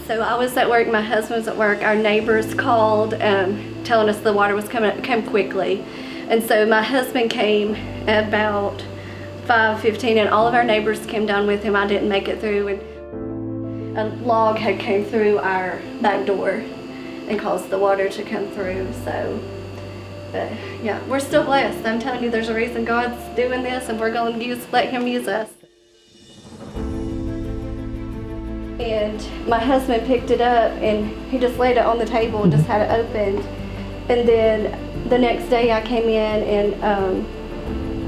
So I was at work, my husband was at work, our neighbors called telling us the water was come quickly. And so my husband came at about 5:15 and all of our neighbors came down with him. I didn't make it through, and a log had came through our back door and caused the water to come through. So, but yeah, we're still blessed. I'm telling you, there's a reason God's doing this, and we're going to let him use us. And my husband picked it up and he just laid it on the table and just had it opened. And then the next day I came in and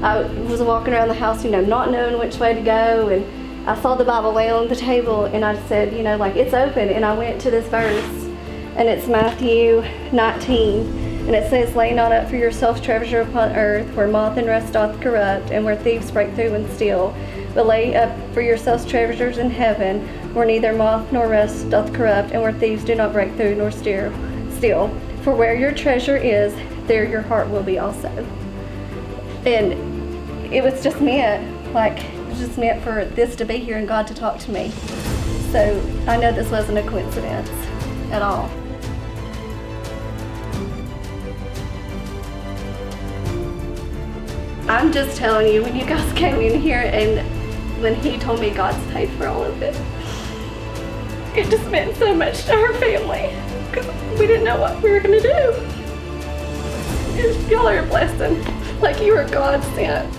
I was walking around the house, not knowing which way to go, and I saw the Bible lay on the table and I said, it's open. And I went to this verse, and it's Matthew 19. And it says, lay not up for yourselves treasure upon earth, where moth and rust doth corrupt, and where thieves break through and steal. But lay up for yourselves treasures in heaven, where neither moth nor rust doth corrupt, and where thieves do not break through nor steal. For where your treasure is, there your heart will be also. And it was just meant, for this to be here and God to talk to me. So I know this wasn't a coincidence at all. I'm just telling you, when you guys came in here and when he told me God's paid for all of it, it just meant so much to our family because we didn't know what we were going to do. Y'all are a blessing, like you were God sent.